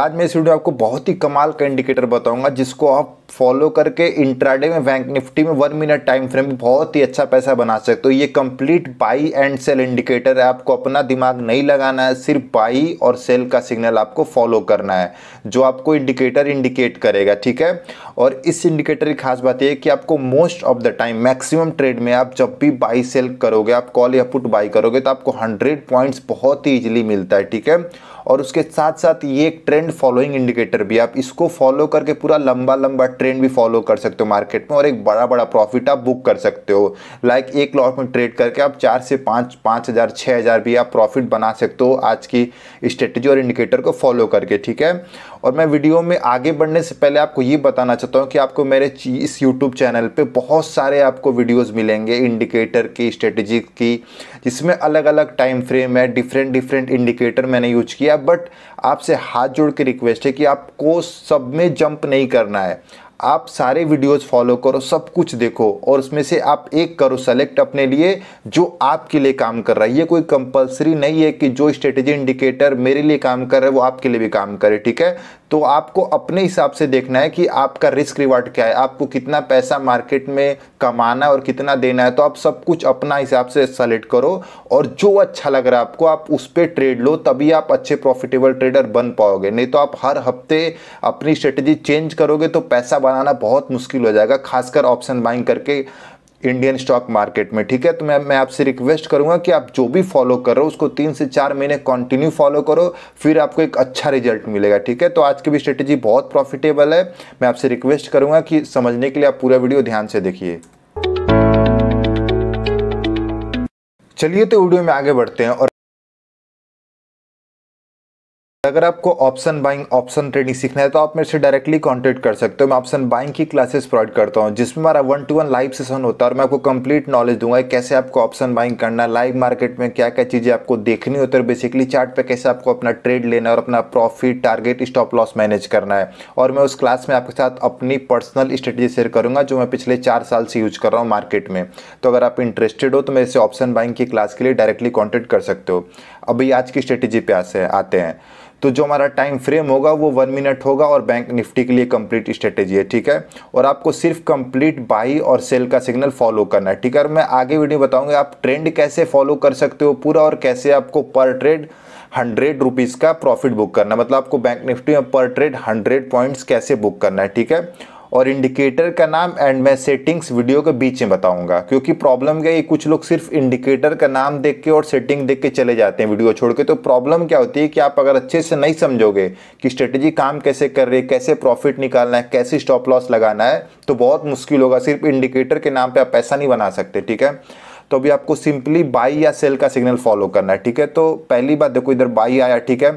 आज मैं इस वीडियो में आपको बहुत ही कमाल का इंडिकेटर बताऊंगा जिसको आप फॉलो करके इंट्राडे में बैंक निफ्टी में 1 मिनट टाइम फ्रेम में बहुत ही अच्छा पैसा बना सकते हो। ये complete buy and sell indicator है। आपको अपना दिमाग नहीं लगाना है, सिर्फ बाई और सेल का सिग्नल आपको फॉलो करना है जो आपको इंडिकेटर इंडिकेट करेगा, ठीक है। और इस इंडिकेटर की खास बात यह है कि आपको most of the time maximum trade में आप जब भी बाई सेल करोगे, आप कॉल या पुट बाई करोगे तो आपको 100 पॉइंट्स बहुत ही इजीली मिलता है, ठीक है। और उसके साथ साथ ये एक ट्रेंड फॉलोइंग इंडिकेटर भी, आप इसको फॉलो करके पूरा लंबा लंबा ट्रेंड भी फॉलो कर सकते हो मार्केट में और एक बड़ा बड़ा प्रॉफिट आप बुक कर सकते हो। लाइक एक लॉट में ट्रेड करके आप 4 से 5,000 6,000 भी आप प्रॉफिट बना सकते हो आज की स्ट्रेटेजी और इंडिकेटर को फॉलो करके, ठीक है। और मैं वीडियो में आगे बढ़ने से पहले आपको ये बताना चाहता हूँ कि आपको मेरे इस यूट्यूब चैनल पे बहुत सारे आपको वीडियोस मिलेंगे इंडिकेटर की, स्ट्रेटेजी की, जिसमें अलग अलग टाइम फ्रेम है, डिफरेंट इंडिकेटर मैंने यूज किया। बट आपसे हाथ जोड़ के रिक्वेस्ट है कि आपको सब में जंप नहीं करना है। आप सारे वीडियोस फॉलो करो, सब कुछ देखो और उसमें से आप एक करो सेलेक्ट अपने लिए जो आपके लिए काम कर रहा है। ये कोई कंपलसरी नहीं है कि जो स्ट्रेटेजी इंडिकेटर मेरे लिए काम कर रहा है वो आपके लिए भी काम करे, ठीक है। तो आपको अपने हिसाब से देखना है कि आपका रिस्क रिवार्ड क्या है, आपको कितना पैसा मार्केट में कमाना है और कितना देना है। तो आप सब कुछ अपना हिसाब से सेलेक्ट करो और जो अच्छा लग रहा है आपको आप उस पर ट्रेड लो, तभी आप अच्छे प्रॉफिटेबल ट्रेडर बन पाओगे। नहीं तो आप हर हफ्ते अपनी स्ट्रेटेजी चेंज करोगे तो पैसा बनाना बहुत मुश्किल हो जाएगा, खासकर ऑप्शन बाइंग करके इंडियन स्टॉक मार्केट में, ठीक है। तो मैं आपसे रिक्वेस्ट करूंगा कि आप जो भी फॉलो कर रहे हो उसको 3 से 4 महीने कंटिन्यू फॉलो करो, फिर आपको एक अच्छा रिजल्ट मिलेगा, ठीक है। तो आज की भी स्ट्रेटेजी बहुत प्रॉफिटेबल है। मैं आपसे रिक्वेस्ट करूंगा कि समझने के लिए आप पूरा वीडियो ध्यान से देखिए। चलिए तो वीडियो में आगे बढ़ते हैं। और अगर आपको ऑप्शन बाइंग, ऑप्शन ट्रेडिंग सीखना है तो आप मेरे से डायरेक्टली कांटेक्ट कर सकते हो। मैं ऑप्शन बाइंग की क्लासेस प्रोवाइड करता हूं जिसमें हमारा 1-to-1 लाइव सेशन होता है और मैं आपको कंप्लीट नॉलेज दूंगा कैसे आपको ऑप्शन बाइंग करना है, लाइव मार्केट में क्या क्या चीज़ें आपको देखनी होती है, बेसिकली चार्ट पे कैसे आपको अपना ट्रेड लेना है और अपना profit, target, stop loss manage करना है। और मैं उस क्लास में आपके साथ अपनी पर्सनल स्ट्रेटेजी शेयर करूँगा जो मैं पिछले 4 साल से यूज कर रहा हूँ मार्केट में। तो अगर आप इंटरेस्टेड हो तो मेरे से ऑप्शन बाइंग की क्लास के लिए डायरेक्टली कॉन्टेक्ट कर सकते हो। अभी आज की स्ट्रेटेजी पे आते हैं। तो जो हमारा टाइम फ्रेम होगा वो 1 मिनट होगा और बैंक निफ्टी के लिए कंप्लीट स्ट्रेटेजी है, ठीक है। और आपको सिर्फ कंप्लीट बाई और सेल का सिग्नल फॉलो करना है, ठीक है। और मैं आगे वीडियो बताऊंगा आप ट्रेंड कैसे फॉलो कर सकते हो पूरा और कैसे आपको पर ट्रेड 100 रुपीज़ का प्रॉफिट बुक करना है। मतलब आपको बैंक निफ्टी में पर ट्रेड 100 पॉइंट्स कैसे बुक करना है, ठीक है। और इंडिकेटर का नाम एंड मैं सेटिंग्स वीडियो के बीच में बताऊंगा, क्योंकि प्रॉब्लम क्या है, कुछ लोग सिर्फ इंडिकेटर का नाम देख के और सेटिंग देख के चले जाते हैं वीडियो छोड़ के। तो प्रॉब्लम क्या होती है कि आप अगर अच्छे से नहीं समझोगे कि स्ट्रेटेजी काम कैसे कर रही है, कैसे प्रॉफिट निकालना है, कैसे स्टॉप लॉस लगाना है, तो बहुत मुश्किल होगा। सिर्फ इंडिकेटर के नाम पर आप पैसा नहीं बना सकते, ठीक है। तो अभी आपको सिंपली बाई या सेल का सिग्नल फॉलो करना है, ठीक है। तो पहली बात देखो, इधर बाई आया, ठीक है।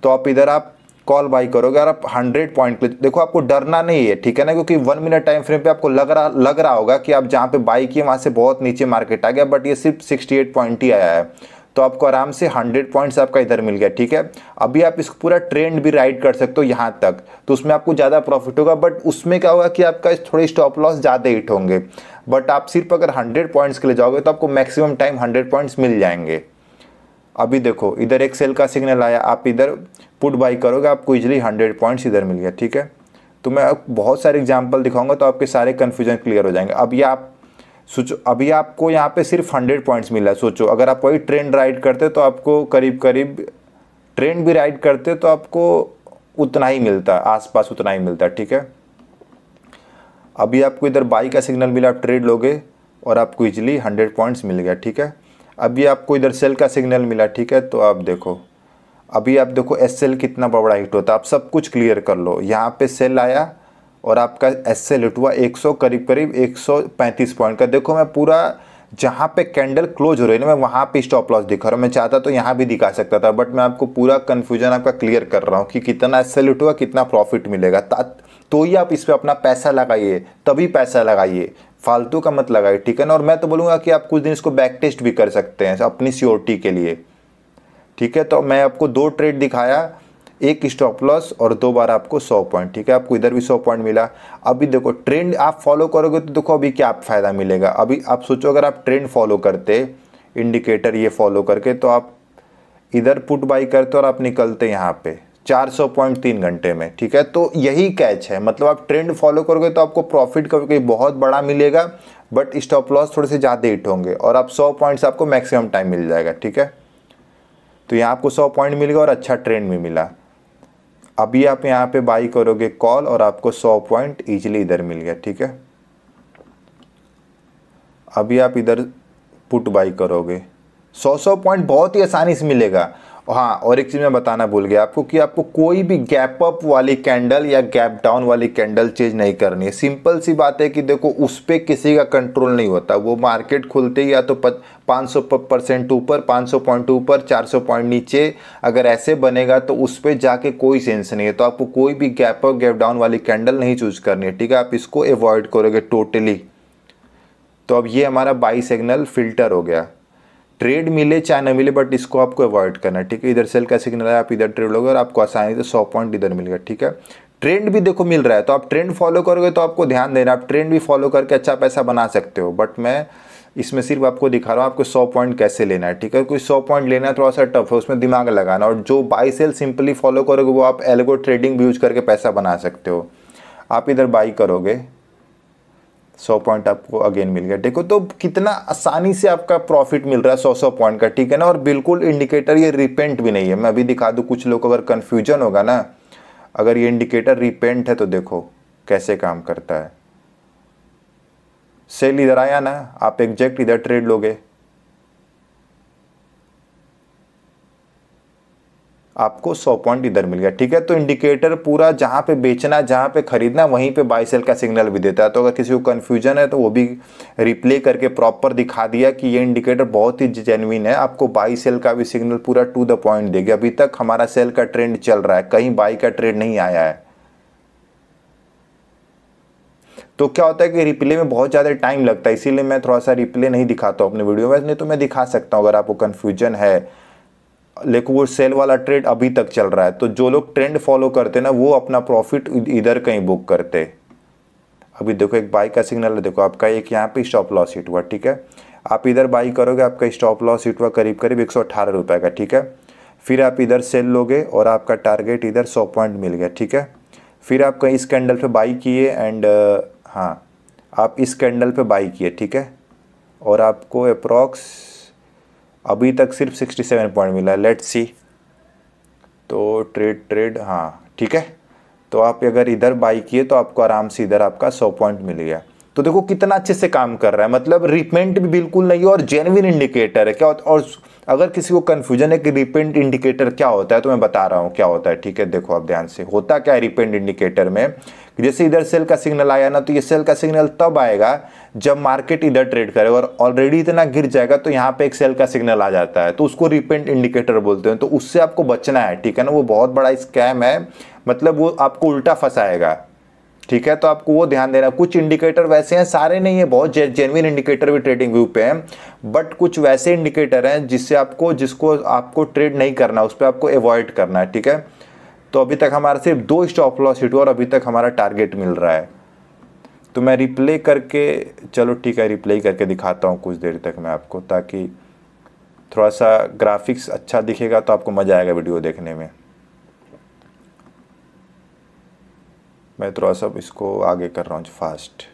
तो आप इधर आप कॉल बाई करोगे और आप 100 पॉइंट देखो, आपको डरना नहीं है, ठीक है ना, क्योंकि 1 मिनट टाइम फ्रेम पे आपको लग रहा होगा कि आप जहाँ पे बाई किए वहाँ से बहुत नीचे मार्केट आ गया, बट ये सिर्फ 68 पॉइंट ही आया है। तो आपको आराम से 100 पॉइंट्स आपका इधर मिल गया, ठीक है। अभी आप इसको पूरा ट्रेंड भी राइड कर सकते हो यहाँ तक, तो उसमें आपको ज़्यादा प्रॉफिट होगा। बट उसमें क्या होगा कि आपका थोड़े स्टॉप लॉस ज़्यादा हिट होंगे। बट आप सिर्फ अगर 100 पॉइंट्स के लिए जाओगे तो आपको मैक्सिमम टाइम 100 पॉइंट्स मिल जाएंगे। अभी देखो इधर एक सेल का सिग्नल आया, आप इधर पुट बाई करोगे, आपको इजीली 100 पॉइंट्स इधर मिल गया, ठीक है। तो मैं बहुत सारे एग्जांपल दिखाऊंगा तो आपके सारे कन्फ्यूजन क्लियर हो जाएंगे। अब ये आप सोचो, अभी आपको यहाँ पे सिर्फ 100 पॉइंट्स मिला है। सोचो अगर आप वही ट्रेंड राइड करते तो आपको करीब ट्रेंड भी राइड करते तो आपको उतना ही मिलता, आसपास उतना ही मिलता, ठीक है। अभी आपको इधर बाई का सिग्नल मिला, आप ट्रेड लोगे और आपको ईजिली 100 पॉइंट्स मिल गया, ठीक है। अभी आपको इधर सेल का सिग्नल मिला, ठीक है। तो आप देखो, अभी आप देखो एस सेल कितना बड़ा हिट होता है। आप सब कुछ क्लियर कर लो। यहाँ पे सेल आया और आपका एस सेल हिट हुआ 100 करीब 135 पॉइंट का। देखो मैं पूरा जहाँ पे कैंडल क्लोज हो रही है ना, मैं वहाँ पे स्टॉप लॉस दिखा रहा हूँ। मैं चाहता तो यहाँ भी दिखा सकता था, बट मैं आपको पूरा कन्फ्यूजन आपका क्लियर कर रहा हूँ कि कितना एस सेल हिट हुआ, कितना प्रॉफिट मिलेगा। तो ही आप इस पर अपना पैसा लगाइए, तभी पैसा लगाइए, फालतू का मत लगाइए, ठीक है ना। और मैं तो बोलूँगा कि आप कुछ दिन इसको बैक टेस्ट भी कर सकते हैं अपनी सियोरिटी के लिए, ठीक है। तो मैं आपको 2 ट्रेड दिखाया, एक स्टॉप लॉस और 2 बार आपको 100 पॉइंट, ठीक है। आपको इधर भी 100 पॉइंट मिला। अभी देखो ट्रेंड आप फॉलो करोगे तो देखो अभी क्या आप फ़ायदा मिलेगा। अभी आप सोचो अगर आप ट्रेंड फॉलो करते, इंडिकेटर ये फॉलो करके, तो आप इधर पुट बाई करते और आप निकलते यहाँ पे, 400 पॉइंट 3 घंटे में, ठीक है। तो यही कैच है, मतलब आप ट्रेंड फॉलो करोगे तो आपको प्रॉफिट कभी बहुत बड़ा मिलेगा, बट स्टॉप लॉस थोड़े से ज़्यादा हिट होंगे, और आप 100 पॉइंट्स आपको मैक्सिमम टाइम मिल जाएगा, ठीक है। तो यहाँ आपको 100 पॉइंट मिल गया और अच्छा ट्रेंड भी मिला। अभी आप यहाँ पे बाई करोगे कॉल और आपको 100 पॉइंट ईजिली इधर मिल गया, ठीक है। अभी आप इधर पुट बाई करोगे 100 पॉइंट बहुत ही आसानी से मिलेगा। हाँ, और एक चीज़ मैं बताना भूल गया आपको कि आपको कोई भी गैप अप वाली कैंडल या गैप डाउन वाली कैंडल चेंज नहीं करनी है। सिंपल सी बात है कि देखो उस पर किसी का कंट्रोल नहीं होता, वो मार्केट खुलते ही या तो 500% ऊपर, 500 पॉइंट ऊपर, 400 पॉइंट नीचे, अगर ऐसे बनेगा तो उस पर जाके कोई सेंस नहीं है। तो आपको कोई भी गैप अप गैप डाउन वाली कैंडल नहीं चूज करनी है, ठीक है। आप इसको अवॉइड करोगे टोटली। तो अब ये हमारा बाई सिग्नल फिल्टर हो गया, ट्रेड मिले चाहे ना मिले, बट इसको आपको अवॉइड करना है, ठीक है। इधर सेल का सिग्नल है, आप इधर ट्रेड लोगे और आपको आसानी से 100 पॉइंट इधर मिल गया, ठीक है। ट्रेंड भी देखो मिल रहा है, तो आप ट्रेंड फॉलो करोगे तो आपको ध्यान देना, आप ट्रेंड भी फॉलो करके अच्छा पैसा बना सकते हो, बट मैं इसमें सिर्फ आपको दिखा रहा हूँ आपको 100 पॉइंट कैसे लेना है, ठीक है। कोई 100 पॉइंट लेना है थोड़ा सा टफ है, उसमें दिमाग लगाना, और जो बाई सेल सिंपली फॉलो करोगे वो आप एल्गो ट्रेडिंग भी यूज करके पैसा बना सकते हो। आप इधर बाई करोगे 100 पॉइंट आपको अगेन मिल गया, देखो तो कितना आसानी से आपका प्रॉफिट मिल रहा है 100 पॉइंट का, ठीक है ना। और बिल्कुल इंडिकेटर ये रिपेंट भी नहीं है, मैं अभी दिखा दूं, कुछ लोग अगर कंफ्यूजन होगा ना, अगर ये इंडिकेटर रिपेंट है तो देखो कैसे काम करता है। सेल इधर आया ना, आप एग्जैक्ट इधर ट्रेड लोगे, आपको 100 पॉइंट इधर मिल गया, ठीक है। तो इंडिकेटर पूरा जहां पे बेचना जहां पे खरीदना वहीं पे बाई सेल का सिग्नल भी देता है। तो अगर किसी को कंफ्यूजन है तो वो भी रिप्ले करके प्रॉपर दिखा दिया कि ये इंडिकेटर बहुत ही जेन्युइन है, आपको बाई सेल का भी सिग्नल पूरा टू द पॉइंट देगा। अभी तक हमारा सेल का ट्रेंड चल रहा है, कहीं बाई का ट्रेंड नहीं आया है। तो क्या होता है कि रिप्ले में बहुत ज़्यादा टाइम लगता है, इसीलिए मैं थोड़ा सा रिप्ले नहीं दिखाता हूँ अपने वीडियो में, नहीं तो मैं दिखा सकता हूँ अगर आपको कन्फ्यूजन है। लेकिन वो सेल वाला ट्रेड अभी तक चल रहा है, तो जो लोग ट्रेंड फॉलो करते हैं ना वो अपना प्रॉफिट इधर कहीं बुक करते। अभी देखो एक बाई का सिग्नल है, देखो आपका एक यहाँ पे स्टॉप लॉस हिट हुआ, ठीक है। आप इधर बाई करोगे, आपका स्टॉप लॉस हिट हुआ करीब करीब 118 रुपये का, ठीक है। फिर आप इधर सेल लोगे और आपका टारगेट इधर 100 पॉइंट मिल गया, ठीक है। फिर आप कहीं इस कैंडल पे बाई किए एंड हाँ, आप इस कैंडल पे बाई किए, ठीक है, और आपको अप्रॉक्स अभी तक सिर्फ 67 पॉइंट मिला है। लेट्स सी, तो ट्रेड हाँ ठीक है। तो आप अगर इधर बाई किए तो आपको आराम से इधर आपका 100 पॉइंट मिल गया। तो देखो कितना अच्छे से काम कर रहा है, मतलब रिपेंट भी बिल्कुल नहीं है और जेन्युइन इंडिकेटर है। क्या होता, और अगर किसी को कंफ्यूजन है कि रिपेंट इंडिकेटर क्या होता है तो मैं बता रहा हूँ क्या होता है, ठीक है। देखो आप ध्यान से, होता क्या है रिपेंट इंडिकेटर में, जैसे इधर सेल का सिग्नल आया ना, तो ये सेल का सिग्नल तब आएगा जब मार्केट इधर ट्रेड करे और ऑलरेडी इतना गिर जाएगा तो यहाँ पे एक सेल का सिग्नल आ जाता है, तो उसको रिपेंट इंडिकेटर बोलते हैं। तो उससे आपको बचना है, ठीक है ना, वो बहुत बड़ा स्कैम है, मतलब वो आपको उल्टा फंसाएगा, ठीक है। तो आपको वो ध्यान देना। कुछ इंडिकेटर वैसे हैं, सारे नहीं है, बहुत जेन्युइन इंडिकेटर भी ट्रेडिंग व्यू पे हैं, बट कुछ वैसे इंडिकेटर हैं जिसको आपको ट्रेड नहीं करना, उस पर आपको अवॉइड करना है, ठीक है। तो अभी तक हमारा सिर्फ 2 स्टॉप लॉस हिट हुआ और अभी तक हमारा टारगेट मिल रहा है। तो मैं रिप्ले करके, चलो ठीक है, रिप्ले करके दिखाता हूँ कुछ देर तक मैं आपको, ताकि थोड़ा सा ग्राफिक्स अच्छा दिखेगा तो आपको मज़ा आएगा वीडियो देखने में। मैं थोड़ा सा इसको आगे कर रहा हूँ फास्ट।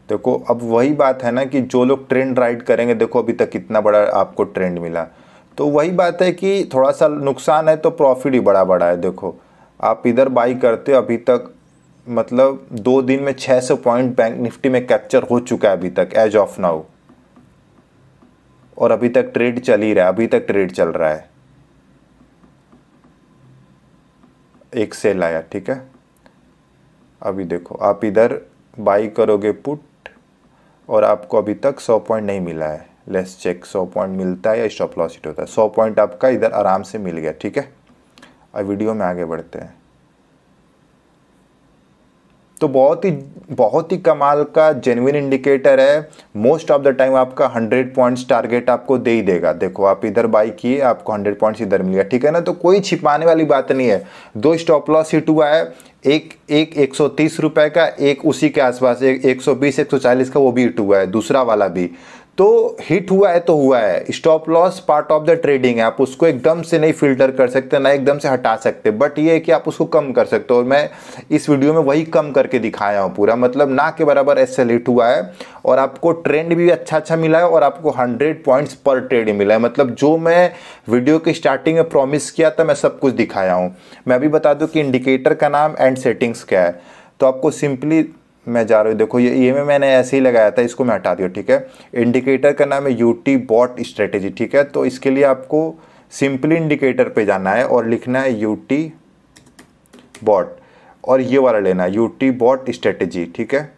देखो अब वही बात है ना कि जो लोग ट्रेंड राइड करेंगे, देखो अभी तक कितना बड़ा आपको ट्रेंड मिला। तो वही बात है कि थोड़ा सा नुकसान है तो प्रॉफिट ही बड़ा बड़ा है। देखो आप इधर बाई करते हो, अभी तक मतलब 2 दिन में 600 पॉइंट बैंक निफ्टी में कैप्चर हो चुका है अभी तक एज ऑफ नाउ, और अभी तक ट्रेड चल ही रहा है, अभी तक ट्रेड चल रहा है। एक सेल आया, ठीक है। अभी देखो आप इधर बाई करोगे पुट और आपको अभी तक 100 पॉइंट नहीं मिला है। लेट्स चेक 100 पॉइंट मिलता है या स्टॉप लॉस हिट होता है। 100 पॉइंट आपका इधर आराम से मिल गया, ठीक है। अब वीडियो में आगे बढ़ते हैं। तो बहुत ही कमाल का जेन्युइन इंडिकेटर है। मोस्ट ऑफ द टाइम आपका 100 पॉइंट्स टारगेट आपको दे ही देगा। देखो आप इधर बाई किए, आपको 100 पॉइंट्स इधर मिल गया, ठीक है ना। तो कोई छिपाने वाली बात नहीं है। 2 स्टॉप लॉस हिट हुआ है, एक 130 रुपए का, एक उसी के आसपास एक 120 140 का, वो भी हिट हुआ है, दूसरा वाला भी। तो हिट हुआ है तो हुआ है, stop loss part of the trading है, आप उसको एकदम से नहीं फिल्टर कर सकते, ना एकदम से हटा सकते, बट ये है कि आप उसको कम कर सकते हो। और मैं इस वीडियो में वही कम करके दिखाया हूँ पूरा, मतलब ना के बराबर एसएल हिट हुआ है और आपको ट्रेंड भी अच्छा मिला है और आपको 100 पॉइंट्स पर ट्रेड मिला है। मतलब जो मैं वीडियो के स्टार्टिंग में प्रॉमिस किया था मैं सब कुछ दिखाया हूँ। मैं अभी बता दूँ कि इंडिकेटर का नाम एंड सेटिंग्स क्या है। तो आपको सिंपली मैं जा रहा हूँ, देखो ये में मैंने ऐसे ही लगाया था, इसको मैं हटा दिया, ठीक है। इंडिकेटर का नाम है यूटी बॉट स्ट्रेटेजी, ठीक है। तो इसके लिए आपको सिंपली इंडिकेटर पे जाना है और लिखना है यूटी बॉट और ये वाला लेना है यूटी बॉट स्ट्रेटेजी, ठीक है।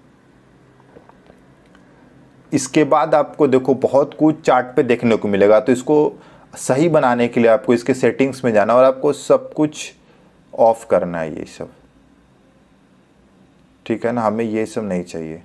इसके बाद आपको देखो बहुत कुछ चार्ट पे देखने को मिलेगा। तो इसको सही बनाने के लिए आपको इसके सेटिंग्स में जाना और आपको सब कुछ ऑफ करना है, ये सब, ठीक है ना। हमें ये सब नहीं चाहिए,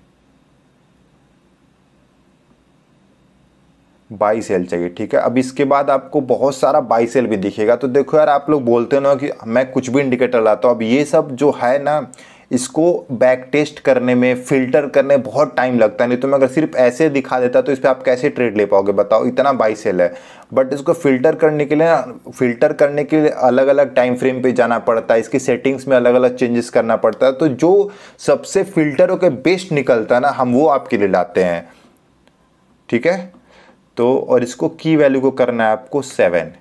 बाई सेल चाहिए, ठीक है। अब इसके बाद आपको बहुत सारा बाई सेल भी दिखेगा। तो देखो यार, आप लोग बोलते हो ना कि मैं कुछ भी इंडिकेटर लाता हूँ, अब ये सब जो है ना इसको बैक टेस्ट करने में, फिल्टर करने में बहुत टाइम लगता है। नहीं तो मैं अगर सिर्फ ऐसे दिखा देता तो इस पर आप कैसे ट्रेड ले पाओगे बताओ, इतना बाई सेल है। बट इसको फिल्टर करने के लिए ना, फिल्टर करने के लिए अलग अलग टाइम फ्रेम पे जाना पड़ता है, इसकी सेटिंग्स में अलग अलग चेंजेस करना पड़ता है। तो जो सबसे फिल्टर होकर बेस्ट निकलता है ना, हम वो आपके लिए लाते हैं, ठीक है। तो और इसको की वैल्यू को करना है आपको 7।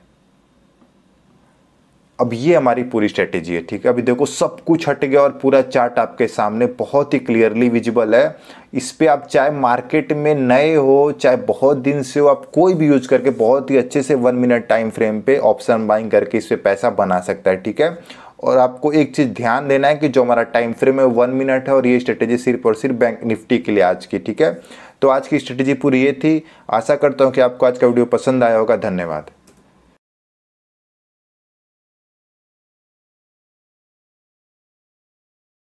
अब ये हमारी पूरी स्ट्रेटेजी है, ठीक है। अभी देखो सब कुछ हट गया और पूरा चार्ट आपके सामने बहुत ही क्लियरली विजिबल है। इस पे आप चाहे मार्केट में नए हो, चाहे बहुत दिन से हो, आप कोई भी यूज करके बहुत ही अच्छे से 1 मिनट टाइम फ्रेम पे ऑप्शन बाइंग करके इस पे पैसा बना सकता है, ठीक है। और आपको एक चीज़ ध्यान देना है कि जो हमारा टाइम फ्रेम है 1 मिनट है और ये स्ट्रेटेजी सिर्फ और सिर्फ बैंक निफ्टी के लिए आज की, ठीक है। तो आज की स्ट्रेटेजी पूरी ये थी। आशा करता हूँ कि आपको आज का वीडियो पसंद आया होगा। धन्यवाद।